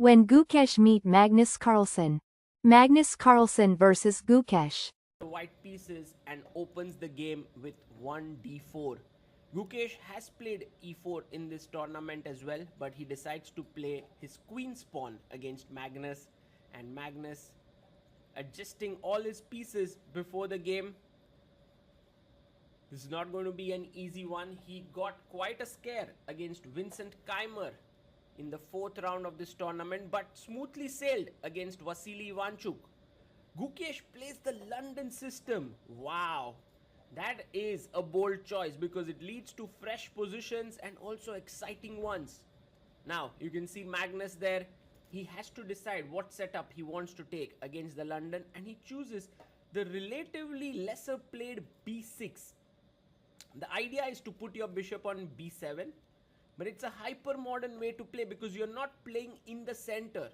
When Gukesh meet Magnus Carlsen. Magnus Carlsen versus Gukesh. The white pieces and opens the game with 1d4. Gukesh has played e4 in this tournament as well, but he decides to play his queen's pawn against Magnus, and Magnus adjusting all his pieces before the game. This is not going to be an easy one. He got quite a scare against Vincent Keimer in the 4th round of this tournament, but smoothly sailed against Vasily Ivanchuk. Gukesh plays the London system. Wow, that is a bold choice because it leads to fresh positions and also exciting ones. Now you can see Magnus there. He has to decide what setup he wants to take against the London, and he chooses the relatively lesser played b6. The idea is to put your bishop on b7, but it's a hyper modern way to play because you're not playing in the center.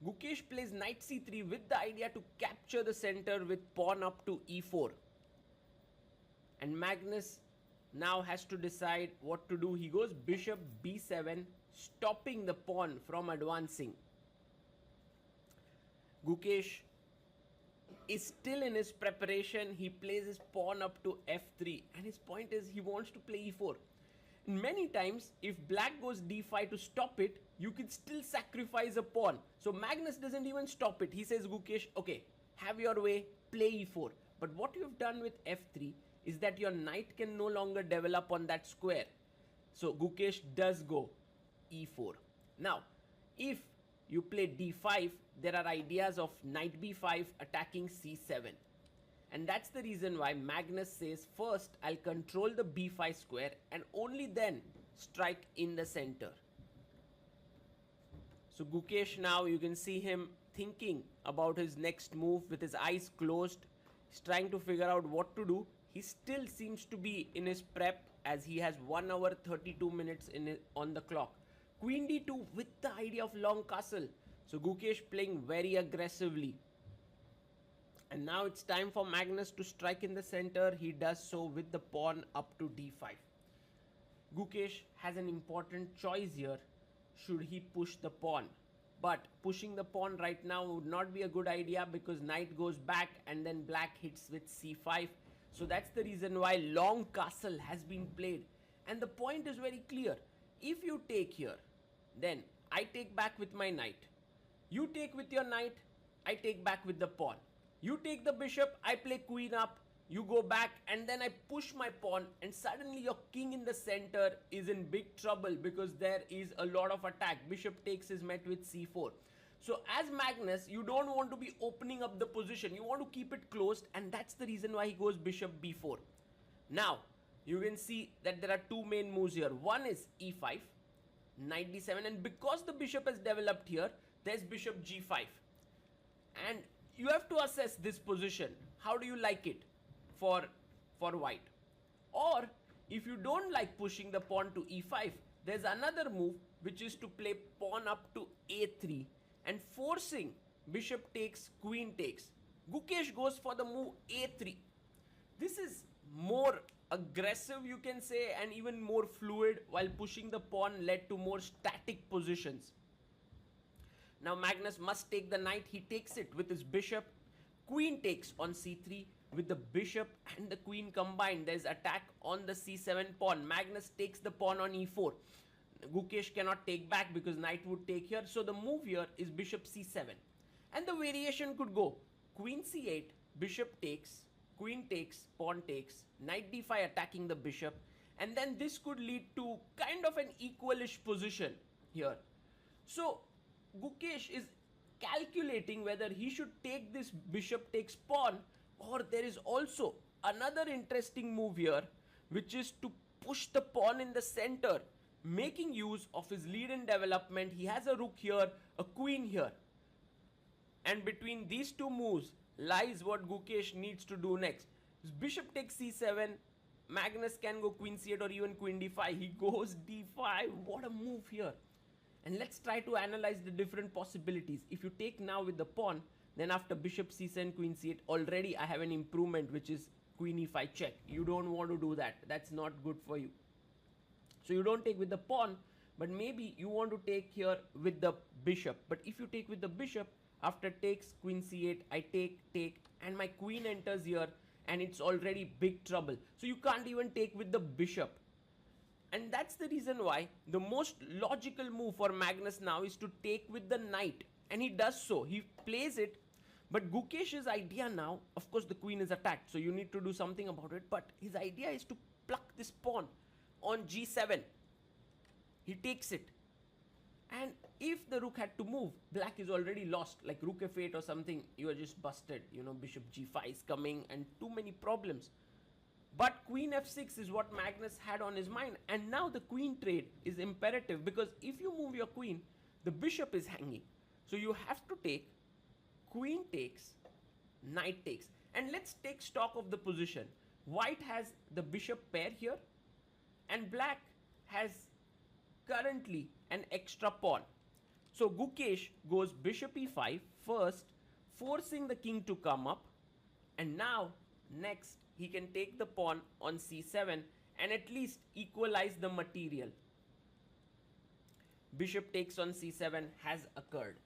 Gukesh plays knight c3 with the idea to capture the center with pawn up to e4. And Magnus now has to decide what to do. He goes bishop b7, stopping the pawn from advancing. Gukesh is still in his preparation. He plays his pawn up to f3, and his point is he wants to play e4. Many times, if black goes d5 to stop it, you can still sacrifice a pawn. So Magnus doesn't even stop it. He says, Gukesh, okay, have your way, play e4. But what you've done with f3 is that your knight can no longer develop on that square. So Gukesh does go e4. Now, if you play d5, there are ideas of knight b5 attacking c7. And that's the reason why Magnus says, first I'll control the b5 square and only then strike in the center. So Gukesh, now you can see him thinking about his next move with his eyes closed. He's trying to figure out what to do. He still seems to be in his prep as he has 1 hour 32 minutes on the clock. Queen d2 with the idea of long castle. So Gukesh playing very aggressively. And now it's time for Magnus to strike in the center. He does so with the pawn up to d5. Gukesh has an important choice here. Should he push the pawn? But pushing the pawn right now would not be a good idea because knight goes back and then black hits with c5. So that's the reason why long castle has been played. And the point is very clear. If you take here, then I take back with my knight. You take with your knight, I take back with the pawn. You take the bishop, I play queen up, you go back, and then I push my pawn, and suddenly your king in the center is in big trouble because there is a lot of attack. Bishop takes is met with c4. So as Magnus, you don't want to be opening up the position. You want to keep it closed, and that's the reason why he goes bishop b4. Now, you can see that there are two main moves here. One is e5, knight d7, and because the bishop has developed here, there's bishop g5. And you have to assess this position. How do you like it for white? Or if you don't like pushing the pawn to e5, there's another move which is to play pawn up to a3 and forcing bishop takes, queen takes. Gukesh goes for the move a3. This is more aggressive, you can say, and even more fluid, while pushing the pawn led to more static positions. Now Magnus must take the knight. He takes it with his bishop. Queen takes on c3. With the bishop and the queen combined, there's attack on the c7 pawn. Magnus takes the pawn on e4. Gukesh cannot take back because knight would take here. So the move here is bishop c7. And the variation could go queen c8, bishop takes, queen takes, pawn takes, knight d5 attacking the bishop. And then this could lead to kind of an equalish position here. So Gukesh is calculating whether he should take this bishop takes pawn, or there is also another interesting move here, which is to push the pawn in the center, making use of his lead in development. He has a rook here, a queen here. And between these two moves lies what Gukesh needs to do next. His bishop takes c7, Magnus can go queen c8 or even queen d5. He goes d5. What a move here. And let's try to analyze the different possibilities. If you take now with the pawn, then after bishop c7, queen c8, already I have an improvement, which is queen e5 check. You don't want to do that. That's not good for you. So you don't take with the pawn, but maybe you want to take here with the bishop. But if you take with the bishop, after takes queen c8, I take, and my queen enters here, and it's already big trouble. So you can't even take with the bishop. And that's the reason why the most logical move for Magnus now is to take with the knight. And he does so. He plays it. But Gukesh's idea now, of course the queen is attacked, so you need to do something about it. But his idea is to pluck this pawn on g7. He takes it. And if the rook had to move, black is already lost. Like rook f8 or something, you are just busted. You know, bishop g5 is coming and too many problems. But queen f6 is what Magnus had on his mind. And now the queen trade is imperative, because if you move your queen, the bishop is hanging. So you have to take, queen takes, knight takes. And let's take stock of the position. White has the bishop pair here, and black has currently an extra pawn. So Gukesh goes bishop e5 first, forcing the king to come up. And now, next, he can take the pawn on c7 and at least equalize the material. Bishop takes on c7 has occurred.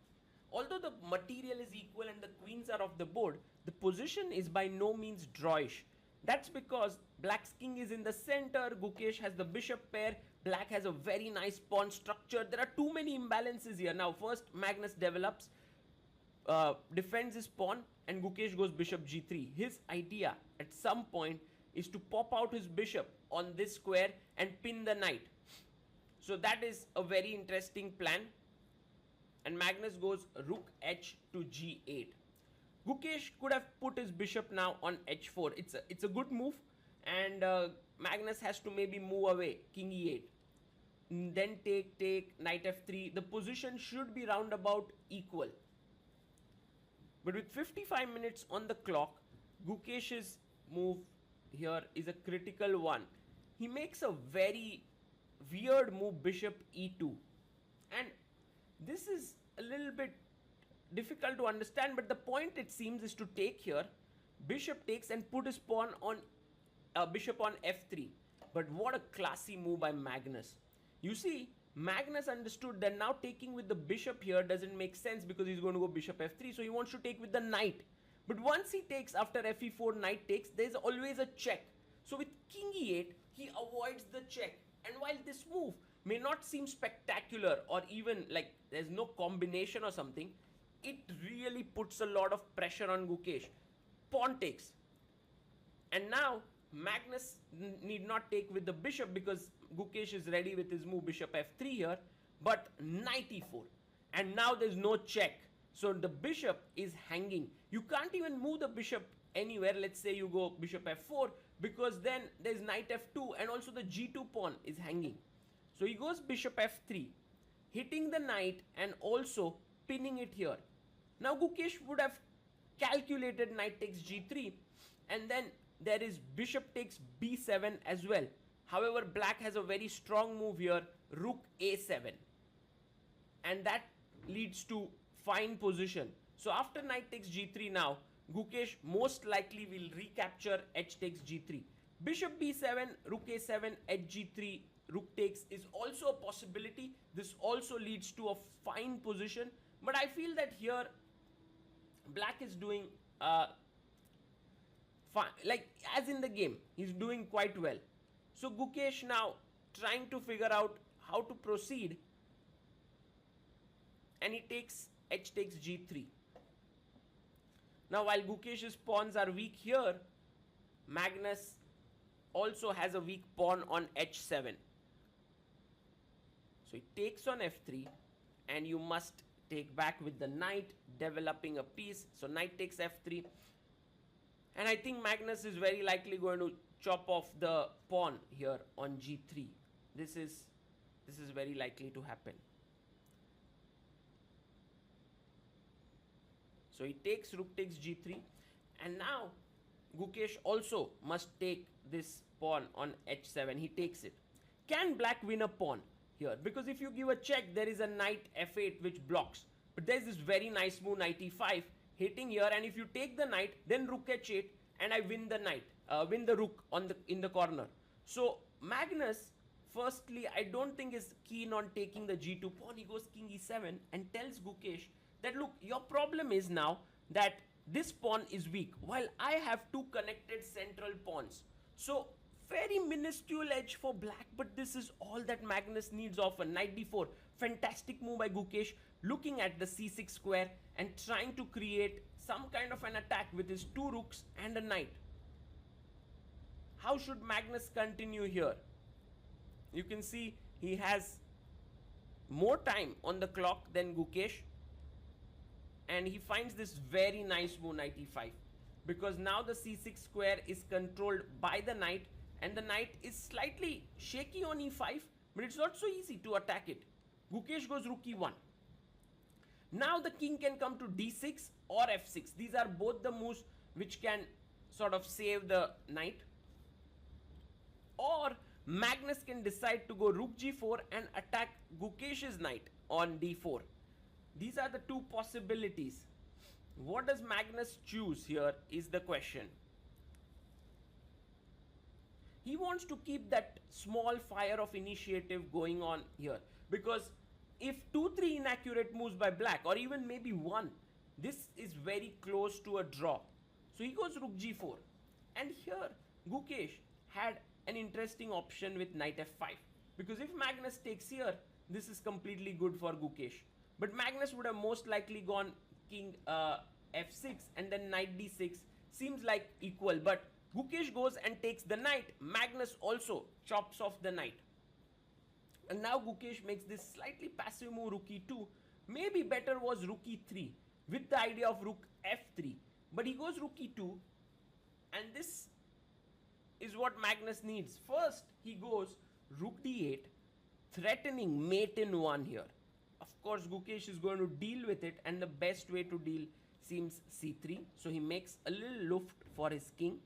Although the material is equal and the queens are off the board, the position is by no means drawish. That's because black's king is in the center, Gukesh has the bishop pair, black has a very nice pawn structure. There are too many imbalances here. Now first Magnus develops, defends his pawn, and Gukesh goes bishop g3. His idea at some point is to pop out his bishop on this square and pin the knight. So that is a very interesting plan. And Magnus goes rook h to g8. Gukesh could have put his bishop now on h4. It's a good move, and Magnus has to maybe move away, king e8. Then take, knight f3. The position should be roundabout equal. But with 55 minutes on the clock, Gukesh's move here is a critical one. He makes a very weird move, bishop e2. And this is a little bit difficult to understand, but the point it seems is to take here, bishop takes and put his pawn on bishop on f3. But what a classy move by Magnus. You see, Magnus understood that now taking with the bishop here doesn't make sense, because he's going to go bishop f3, so he wants to take with the knight. But once he takes after fe4, knight takes, there's always a check. So with king e8, he avoids the check. And while this move may not seem spectacular, or even like there's no combination or something, it really puts a lot of pressure on Gukesh. Pawn takes. And now Magnus need not take with the bishop, because Gukesh is ready with his move bishop f3 here, but knight e4. And now there's no check. So the bishop is hanging. You can't even move the bishop anywhere. Let's say you go bishop f4, because then there's knight f2, and also the g2 pawn is hanging. So he goes bishop f3, hitting the knight and also pinning it here. Now Gukesh would have calculated knight takes g3, and then there is bishop takes b7 as well. However, black has a very strong move here, rook a7. And that leads to fine position. So after knight takes g3 now, Gukesh most likely will recapture h takes g3. Bishop b7, rook a7, h g3, rook takes is also a possibility. This also leads to a fine position. But I feel that here, black is doing fine. Like, as in the game, he's doing quite well. So Gukesh now trying to figure out how to proceed. And he takes h takes g3. Now while Gukesh's pawns are weak here, Magnus also has a weak pawn on h7. So he takes on f3, and you must take back with the knight, developing a piece. So knight takes f3. And I think Magnus is very likely going to chop off the pawn here on g3. This is very likely to happen. So he takes rook takes g3, and now Gukesh also must take this pawn on h7. He takes it. Can black win a pawn here? Because if you give a check, there is a knight f8 which blocks. But there's this very nice move, knight e5, hitting here, and if you take the knight, then rook h8, and I win the knight, win the rook in the corner. So Magnus firstly, I don't think is keen on taking the g2 pawn. He goes king e7 and tells Gukesh that look, your problem is now that this pawn is weak while I have two connected central pawns. So very minuscule edge for black, but this is all that Magnus needs of a knight d4. Fantastic move by Gukesh, looking at the c6 square and trying to create some kind of an attack with his two rooks and a knight. How should Magnus continue here? You can see he has more time on the clock than Gukesh, and he finds this very nice move, knight e5, because now the c6 square is controlled by the knight, and the knight is slightly shaky on e5, but it's not so easy to attack it. Gukesh goes rook e1. Now the king can come to d6 or f6. These are both the moves which can sort of save the knight. Or Magnus can decide to go rook g4 and attack Gukesh's knight on d4. These are the two possibilities. What does Magnus choose here is the question. He wants to keep that small fire of initiative going on here, because if 2-3 inaccurate moves by black, or even maybe one, this is very close to a draw. So he goes rook g4, and here Gukesh had an interesting option with knight f5, because if Magnus takes here, this is completely good for Gukesh. But Magnus would have most likely gone king f6 and then knight d6. Seems like equal, but Gukesh goes and takes the knight. Magnus also chops off the knight. And now Gukesh makes this slightly passive move, rook e2. Maybe better was rook e3 with the idea of rook f3. But he goes rook e2, and this is what Magnus needs. First, he goes rook d8, threatening mate in one here. Of course, Gukesh is going to deal with it, and the best way to deal seems c3. So he makes a little luft for his king.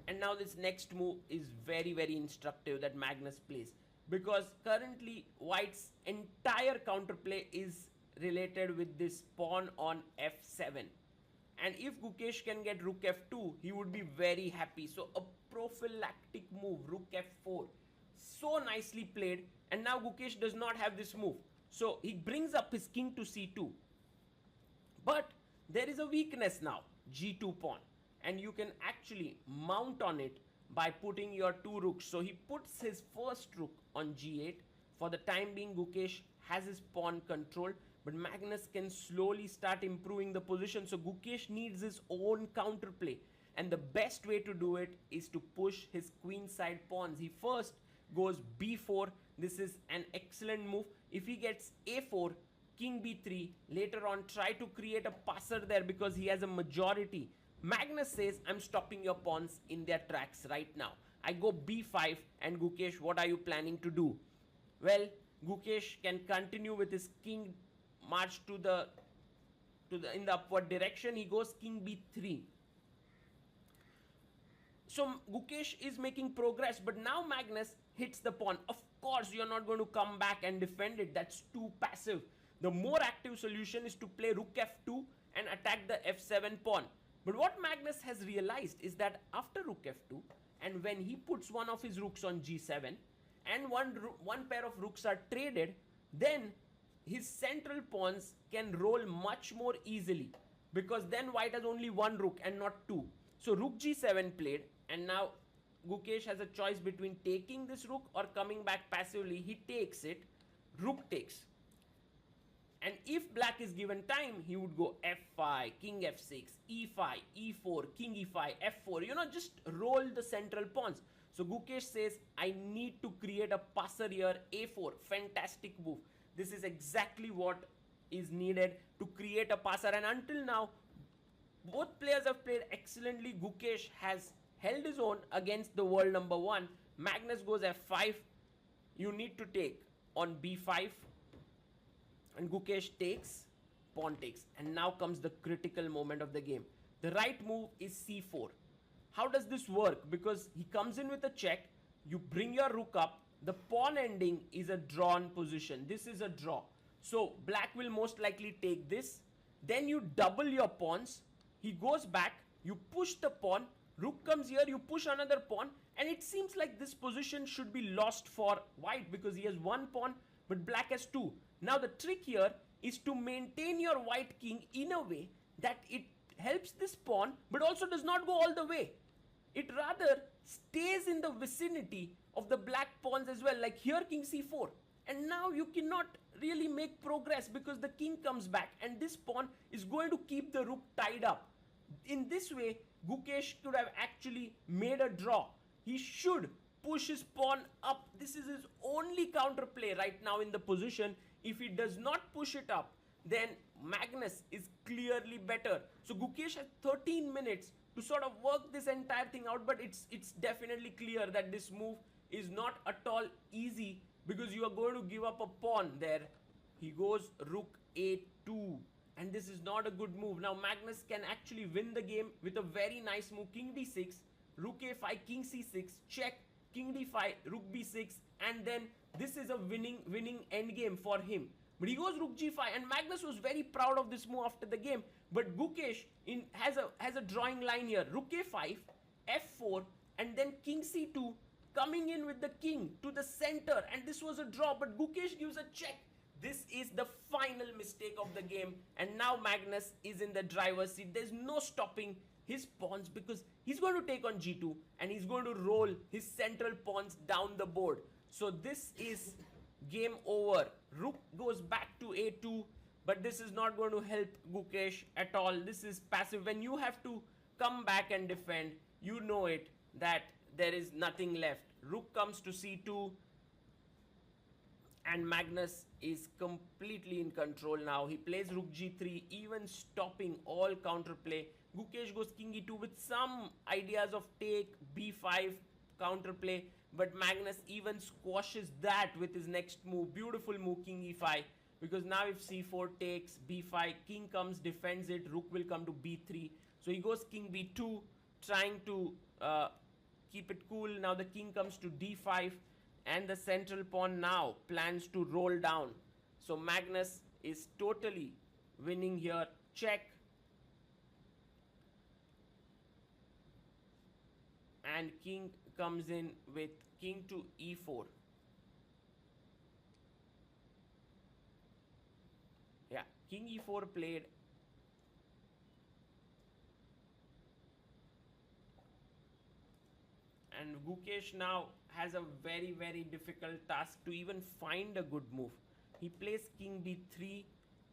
And now this next move is very, very instructive that Magnus plays, because currently White's entire counterplay is related with this pawn on f7. And if Gukesh can get rook f2, he would be very happy. So a prophylactic move, rook f4. So nicely played. And now Gukesh does not have this move. So he brings up his king to c2. But there is a weakness now, g2 pawn. And you can actually mount on it by putting your two rooks. So he puts his first rook on g8. For the time being, Gukesh has his pawn controlled, but Magnus can slowly start improving the position. So Gukesh needs his own counterplay, and the best way to do it is to push his queenside pawns. He first goes b4. This is an excellent move. If he gets a4, king b3, later on try to create a passer there because he has a majority. Magnus says, I'm stopping your pawns in their tracks right now. I go b5, and Gukesh, what are you planning to do? Well, Gukesh can continue with his king march in the upward direction. He goes king b3. So Gukesh is making progress, but now Magnus hits the pawn. Of course, you're not going to come back and defend it. That's too passive. The more active solution is to play rook f2 and attack the f7 pawn. But what Magnus has realized is that after rook f2, and when he puts one of his rooks on g7, and one pair of rooks are traded, then his central pawns can roll much more easily, because then White has only one rook and not two. So rook g7 played, and now Gukesh has a choice between taking this rook or coming back passively. He takes it, rook takes. And if black is given time, he would go f5, king f6, e5, e4, king e5, f4. You know, just roll the central pawns. So Gukesh says, I need to create a passer here, a4. Fantastic move. This is exactly what is needed to create a passer. And until now, both players have played excellently. Gukesh has held his own against the world number one. Magnus goes f5. You need to take on b5. And Gukesh takes, pawn takes. And now comes the critical moment of the game. The right move is c4. How does this work? Because he comes in with a check. You bring your rook up. The pawn ending is a drawn position. This is a draw. So black will most likely take this. Then you double your pawns. He goes back. You push the pawn. Rook comes here, you push another pawn, and it seems like this position should be lost for white because he has one pawn but black has two. Now the trick here is to maintain your white king in a way that it helps this pawn but also does not go all the way. It rather stays in the vicinity of the black pawns as well, like here king c4. And now you cannot really make progress because the king comes back and this pawn is going to keep the rook tied up. In this way, Gukesh could have actually made a draw. He should push his pawn up. This is his only counterplay right now in the position. If he does not push it up, then Magnus is clearly better. So Gukesh has 13 minutes to sort of work this entire thing out, but it's definitely clear that this move is not at all easy because you are going to give up a pawn there. He goes rook a2, and this is not a good move. Now Magnus can actually win the game with a very nice move, king d6, rook a5, king c6, check, king d5, rook b6, and then this is a winning endgame for him. But he goes rook g5, and Magnus was very proud of this move after the game. But Gukesh has a drawing line here, rook a5, f4, and then king c2, coming in with the king to the center, and this was a draw, but Gukesh gives a check. This is the final mistake of the game, and now Magnus is in the driver's seat. There's no stopping his pawns because he's going to take on g2 and he's going to roll his central pawns down the board. So this is game over. Rook goes back to a2, but this is not going to help Gukesh at all. This is passive. When you have to come back and defend, you know it, that there is nothing left. Rook comes to c2, and Magnus is completely in control now. He plays rook g3, even stopping all counterplay. Gukesh goes king e2 with some ideas of take, b5 counterplay, but Magnus even squashes that with his next move. Beautiful move, king e5, because now if c4 takes, b5, king comes, defends it, rook will come to b3. So he goes king b2, trying to keep it cool. Now the king comes to d5, and the central pawn now plans to roll down. So Magnus is totally winning here. Check. And king comes in with king to e4. Yeah, king e4 played. And Gukesh now has a very, very difficult task to even find a good move. He plays king b3,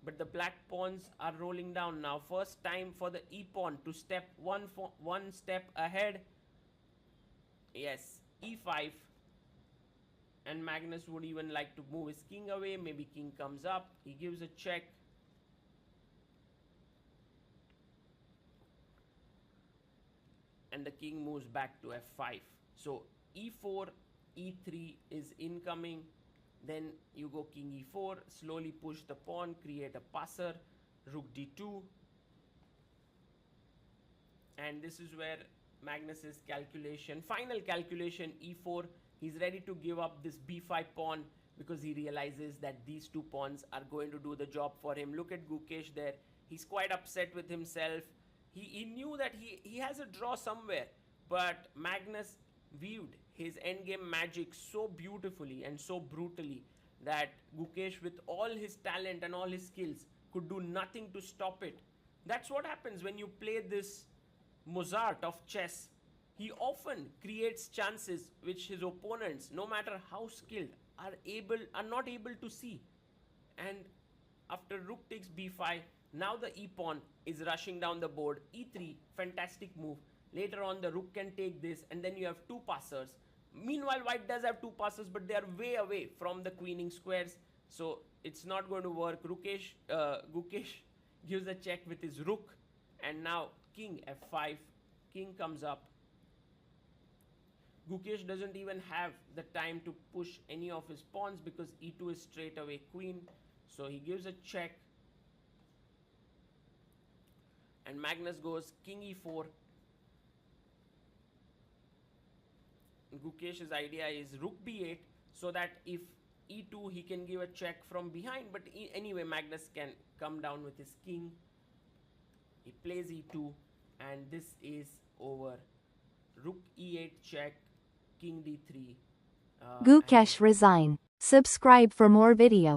but the black pawns are rolling down now. First time for the e pawn to step one step ahead. Yes, e5. And Magnus would even like to move his king away. Maybe king comes up. He gives a check. And the king moves back to f5. So e4, e3 is incoming. Then you go king e4, slowly push the pawn, create a passer, rook d2. And this is where Magnus's calculation, final calculation, e4, he's ready to give up this b5 pawn because he realizes that these two pawns are going to do the job for him. Look at Gukesh there. He's quite upset with himself. He knew that he has a draw somewhere, but Magnus viewed his endgame magic so beautifully and so brutally that Gukesh, with all his talent and all his skills, could do nothing to stop it. That's what happens when you play this Mozart of chess. He often creates chances which his opponents, no matter how skilled, are not able to see. And after rook takes b5, now the e pawn is rushing down the board. e3, fantastic move. Later on the rook can take this, and then you have two passers. Meanwhile, white does have two passes, but they are way away from the queening squares, so it's not going to work. Gukesh gives a check with his rook, and now king f5, king comes up. Gukesh doesn't even have the time to push any of his pawns because e2 is straight away queen, so he gives a check. And Magnus goes king e4. Gukesh's idea is rook b8, so that if e2 he can give a check from behind, but anyway Magnus can come down with his king. He plays e2, and this is over. rook e8 check, king d3. Gukesh resign. Subscribe for more video.